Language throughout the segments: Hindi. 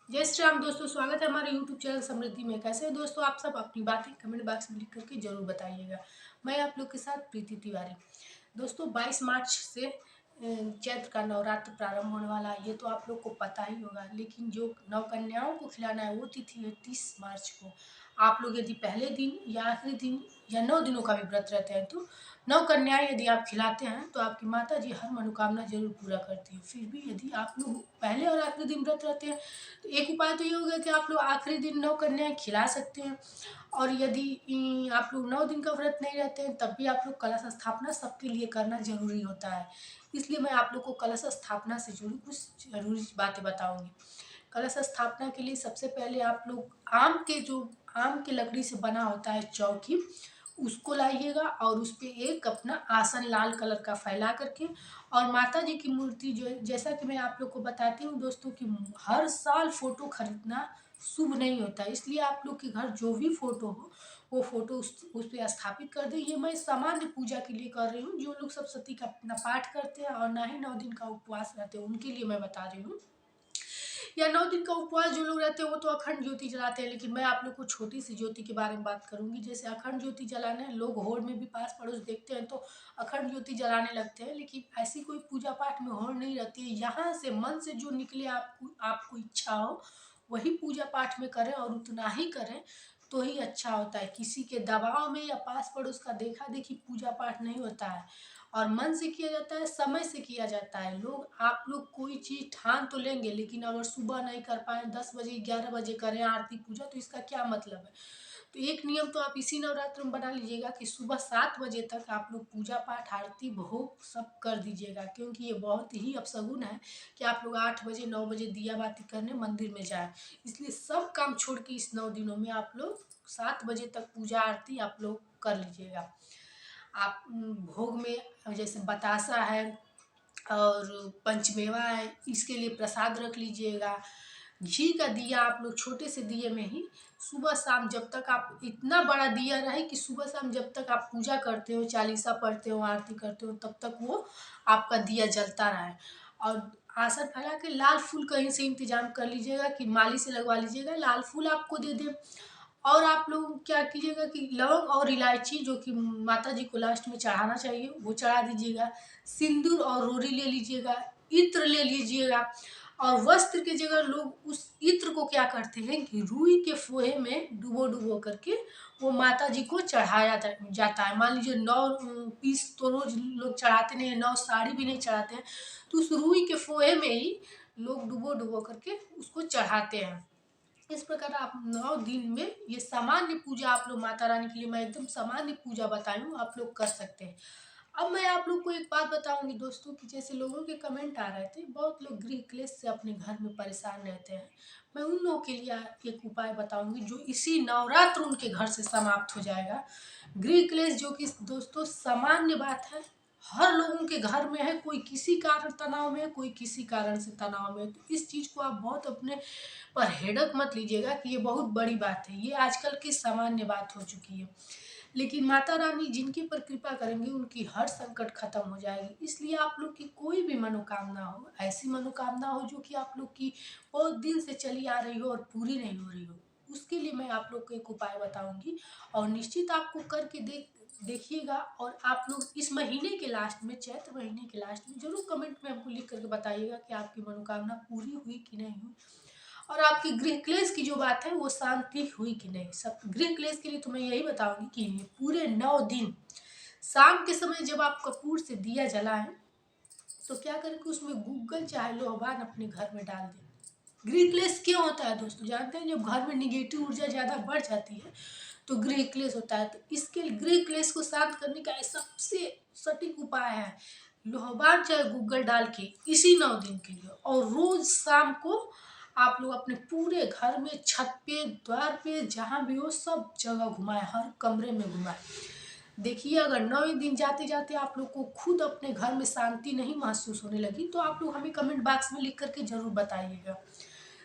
जय श्री राम दोस्तों, स्वागत है हमारे यूट्यूब चैनल समृद्धि में। कैसे हैं दोस्तों आप सब? अपनी बातें कमेंट बॉक्स में लिख करके जरूर बताइएगा। मैं आप लोग के साथ प्रीति तिवारी। दोस्तों 22 मार्च से चैत्र का नवरात्र प्रारंभ होने वाला है, ये तो आप लोग को पता ही होगा। लेकिन जो नवकन्याओं को खिलाना है वो तिथि है 30 मार्च को। आप लोग यदि पहले दिन या आखिरी दिन या 9 दिनों का भी व्रत रहते हैं तो नवकन्याएं यदि आप खिलाते हैं तो आपकी माता जी हर मनोकामना जरूर पूरा करती है। फिर भी यदि आप लोग पहले और आखिरी दिन व्रत रहते हैं तो एक उपाय तो ये हो गया कि आप लोग आखिरी दिन नवकन्याएं खिला सकते हैं। और यदि आप लोग 9 दिन का व्रत नहीं रहते हैं तब भी आप लोग कलश स्थापना सबके लिए करना जरूरी होता है। इसलिए मैं आप लोग को कलश स्थापना से जुड़ी कुछ जरूरी बातें बताऊंगी। कलश स्थापना के लिए सबसे पहले आप लोग आम के लकड़ी से बना होता है चौकी, उसको लाइएगा और उस पे एक अपना आसन लाल कलर का फैला करके, और माता जी की मूर्ति जो, जैसा कि मैं आप लोग को बताती हूँ दोस्तों कि हर साल फोटो खरीदना शुभ नहीं होता है। इसलिए आप लोग के घर जो भी फोटो हो वो फोटो उस पे स्थापित कर दें। ये मैं सामान्य पूजा के लिए कर रही हूँ। जो लोग सप्तशती का अपना पाठ करते हैं और ना ही 9 दिन का उपवास रहते हैं उनके लिए मैं बता रही हूँ। या 9 दिन का उपवास जो लोग रहते हैं वो तो अखंड ज्योति जलाते हैं, लेकिन मैं आप लोग को छोटी सी ज्योति के बारे में बात करूंगी। जैसे अखंड ज्योति जलाने लोग होड़ में भी पास पड़ोस देखते हैं तो अखंड ज्योति जलाने लगते हैं, लेकिन ऐसी कोई पूजा पाठ में होड़ नहीं रहती है। यहाँ से मन से जो निकले आपको इच्छा हो वही पूजा पाठ में करें और उतना ही करें तो ही अच्छा होता है। किसी के दबाव में या पास पड़ोस का देखा देखी पूजा पाठ नहीं होता है और मन से किया जाता है, समय से किया जाता है। आप लोग कोई चीज़ ठान तो लेंगे, लेकिन अगर सुबह नहीं कर पाए, 10 बजे 11 बजे करें आरती पूजा, तो इसका क्या मतलब है? तो एक नियम तो आप इसी नवरात्र में बना लीजिएगा कि सुबह 7 बजे तक आप लोग पूजा पाठ आरती भोग सब कर दीजिएगा, क्योंकि ये बहुत ही अपशगुन है कि आप लोग 8 बजे 9 बजे दिया बाती करने मंदिर में जाए। इसलिए सब काम छोड़ के इस 9 दिनों में आप लोग 7 बजे तक पूजा आरती आप लोग कर लीजिएगा। आप भोग में जैसे बतासा है और पंचमेवा है, इसके लिए प्रसाद रख लीजिएगा। घी का दिया आप लोग छोटे से दिए में ही सुबह शाम, जब तक आप इतना बड़ा दिया रहे कि सुबह शाम जब तक आप पूजा करते हो, चालीसा पढ़ते हो, आरती करते हो, तब तक वो आपका दिया जलता रहे। और आसन फैला के लाल फूल कहीं से इंतजाम कर लीजिएगा कि माली से लगवा लीजिएगा, लाल फूल आपको दे दे। और आप लोग क्या कीजिएगा कि लौंग और इलायची जो कि माता जी को लास्ट में चढ़ाना चाहिए वो चढ़ा दीजिएगा। सिंदूर और रोरी ले लीजिएगा, इत्र ले लीजिएगा। और वस्त्र की जगह लोग उस इत्र को क्या करते हैं कि रुई के फोहे में डुबो डुबो करके वो माता जी को चढ़ाया जाता है। मान लीजिए 9 पीस तो रोज लोग चढ़ाते नहीं है, 9 साड़ी भी नहीं चढ़ाते हैं, तो उस रुई के फोहे में ही लोग डुबो डुबो करके उसको चढ़ाते हैं। इस प्रकार आप 9 दिन में ये सामान्य पूजा आप लोग माता रानी के लिए मैं एकदम सामान्य पूजा बताई हूँ, आप लोग कर सकते हैं। अब मैं आप लोग को एक बात बताऊंगी दोस्तों कि जैसे लोगों के कमेंट आ रहे थे, बहुत लोग गृह क्लेश से अपने घर में परेशान रहते हैं। मैं उन लोगों के लिए एक उपाय बताऊंगी जो इसी नवरात्र उनके घर से समाप्त हो जाएगा। गृह क्लेश जो कि दोस्तों सामान्य बात है, हर लोगों के घर में है। कोई किसी कारण तनाव में है, कोई किसी कारण से तनाव में है। तो इस चीज़ को आप बहुत अपने पर हेडक मत लीजिएगा कि ये बहुत बड़ी बात है, ये आजकल की सामान्य बात हो चुकी है। लेकिन माता रानी जिनके पर कृपा करेंगी उनकी हर संकट खत्म हो जाएगी। इसलिए आप लोग की कोई भी मनोकामना हो, ऐसी मनोकामना हो जो कि आप लोग की बहुत दिन से चली आ रही हो और पूरी नहीं हो रही हो, उसके लिए मैं आप लोग को एक उपाय बताऊंगी और निश्चित आपको करके देखिएगा। और आप लोग इस महीने के लास्ट में, चैत्र महीने के लास्ट में जरूर कमेंट में हमको लिख करके बताइएगा कि आपकी मनोकामना पूरी हुई कि नहीं हुई, और आपकी गृह क्लेश की जो बात है वो शांति हुई कि नहीं। सब गृह क्लेश के लिए तो मैं यही बताऊंगी कि ये पूरे 9 दिन शाम के समय जब आप कपूर से दिया जलाएं तो क्या करें कि उसमें गूगल चाहे लोहबान अपने घर में डाल दें। गृह क्लेश क्यों होता है दोस्तों? जानते हैं, जब घर में निगेटिव ऊर्जा ज़्यादा बढ़ जाती है तो गृह क्लेश होता है। तो इसके गृह क्लेश को शांत करने का सबसे सटीक उपाय है लोहबान चाहे गूगल डाल के इसी 9 दिन के लिए, और रोज शाम को आप लोग अपने पूरे घर में, छत पे, द्वार पे, जहाँ भी हो सब जगह घुमाएं, हर कमरे में घुमाएं। देखिए अगर 9 दिन जाते जाते आप लोग को खुद अपने घर में शांति नहीं महसूस होने लगी तो आप लोग हमें कमेंट बॉक्स में लिख करके जरूर बताइएगा।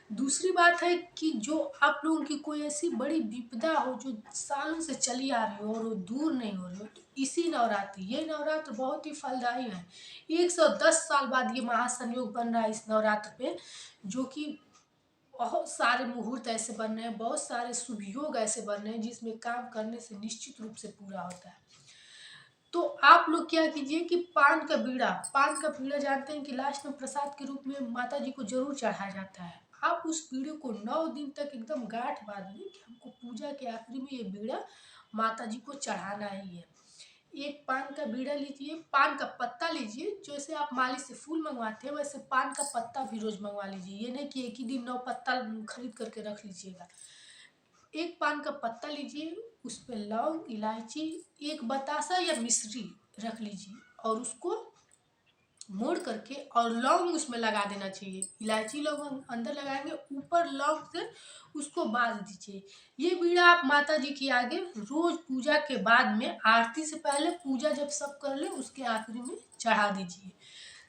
दूसरी बात है कि जो आप लोगों की कोई ऐसी बड़ी विपदा हो जो सालों से चली आ रही हो और वो दूर नहीं हो रही हो, तो इसी नवरात्रि, ये नवरात्र बहुत ही फलदायी है। 110 साल बाद ये महासंयोग बन रहा है इस नवरात्र पे, जो कि बहुत सारे मुहूर्त ऐसे बन रहे हैं, बहुत सारे शुभ योग ऐसे बन रहे हैं जिसमें काम करने से निश्चित रूप से पूरा होता है। तो आप लोग क्या कीजिए कि पान का बीड़ा जानते हैं कि लास्ट में प्रसाद के रूप में माता जी को जरूर चढ़ाया जाता है। आप उस बीड़े को 9 दिन तक एकदम गांठ बांध लें कि हमको पूजा के आखिरी में ये बीड़ा माता जी को चढ़ाना ही है। एक पान का बीड़ा लीजिए, पान का पत्ता लीजिए, जैसे आप माली से फूल मंगवाते हैं वैसे पान का पत्ता भी रोज मंगवा लीजिए। ये नहीं कि एक ही दिन 9 पत्ता खरीद करके रख लीजिएगा। एक पान का पत्ता लीजिए, उस पे लौंग, इलायची, एक बतासा या मिश्री रख लीजिए और उसको मोड़ करके और लौंग उसमें लगा देना चाहिए। इलायची लौंग अंदर लगाएंगे, ऊपर लौंग से उसको बांध दीजिए। ये बीड़ा आप माता जी के आगे रोज पूजा के बाद में, आरती से पहले, पूजा जब सब कर ले उसके आखिरी में चढ़ा दीजिए।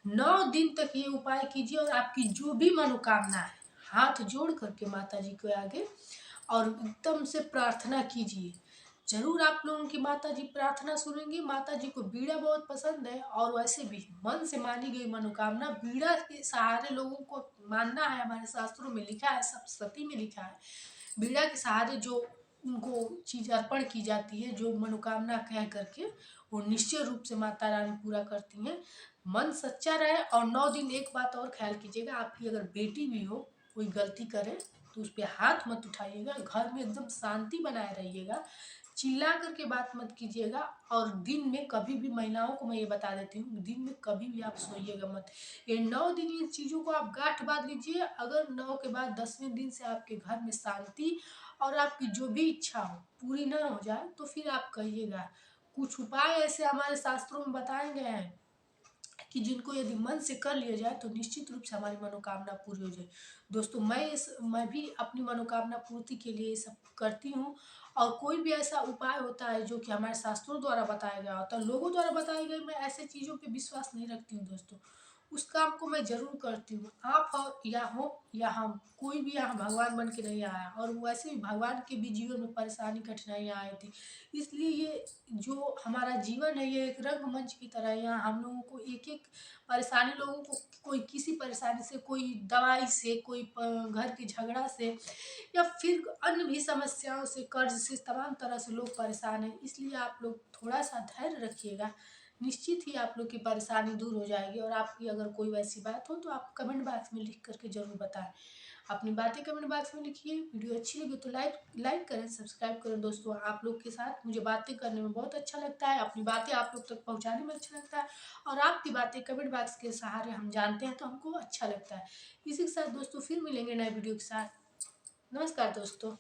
9 दिन तक ये उपाय कीजिए और आपकी जो भी मनोकामना है हाथ जोड़ करके माता जी के आगे और एकदम से प्रार्थना कीजिए। जरूर आप लोगों की माता जी प्रार्थना सुनेंगी। माता जी को बीड़ा बहुत पसंद है और वैसे भी मन से मानी गई मनोकामना बीड़ा के सहारे लोगों को मानना है। हमारे शास्त्रों में लिखा है, सप्तशती में लिखा है, बीड़ा के सहारे जो उनको चीज अर्पण की जाती है, जो मनोकामना कह करके, वो निश्चय रूप से माता रानी पूरा करती हैं। मन सच्चा रहे। और 9 दिन एक बात और ख्याल कीजिएगा, आपकी अगर बेटी भी हो कोई गलती करे तो उस पर हाथ मत उठाइएगा। घर में एकदम शांति बनाए रहिएगा, चिल्ला करके बात मत कीजिएगा। और दिन में कभी भी, महिलाओं को मैं ये बता देती हूँ, दिन में कभी भी आप सोइएगा मत। ये 9 दिन इन चीज़ों को आप गांठ बांध लीजिए। अगर 9 के बाद 10वें दिन से आपके घर में शांति और आपकी जो भी इच्छा हो पूरी न हो जाए तो फिर आप कहिएगा। कुछ उपाय ऐसे हमारे शास्त्रों में बताए गए हैं कि जिनको यदि मन से कर लिया जाए तो निश्चित रूप से हमारी मनोकामना पूरी हो जाए। दोस्तों, मैं भी अपनी मनोकामना पूर्ति के लिए ये सब करती हूँ। और कोई भी ऐसा उपाय होता है जो कि हमारे शास्त्रों द्वारा बताया गया होता है, लोगों द्वारा बताई गई, मैं ऐसे चीज़ों पे विश्वास नहीं रखती हूँ दोस्तों। उस काम को मैं जरूर करती हूँ। आप हो या हम, कोई भी यहाँ भगवान बन के नहीं आया। और वैसे भी भगवान के भी जीवन में परेशानी कठिनाइयाँ आई थी। इसलिए ये जो हमारा जीवन है ये एक रंगमंच की तरह है। यहाँ हम लोगों को एक एक परेशानी, लोगों को कोई किसी परेशानी से, कोई दवाई से, कोई घर के झगड़ा से, या फिर अन्य भी समस्याओं से, कर्ज से, तमाम तरह से लोग परेशान हैं। इसलिए आप लोग थोड़ा सा धैर्य रखिएगा, निश्चित ही आप लोग की परेशानी दूर हो जाएगी। और आपकी अगर कोई वैसी बात हो तो आप कमेंट बॉक्स में लिख करके ज़रूर बताएं। अपनी बातें कमेंट बॉक्स में लिखिए। वीडियो अच्छी लगी तो लाइक करें, सब्सक्राइब करें। दोस्तों, आप लोग के साथ मुझे बातें करने में बहुत अच्छा लगता है, अपनी बातें आप लोग तक पहुंचाने में अच्छा लगता है। और आपकी बातें कमेंट बॉक्स के सहारे हम जानते हैं तो हमको अच्छा लगता है। इसी के साथ दोस्तों फिर मिलेंगे नए वीडियो के साथ। नमस्कार दोस्तों।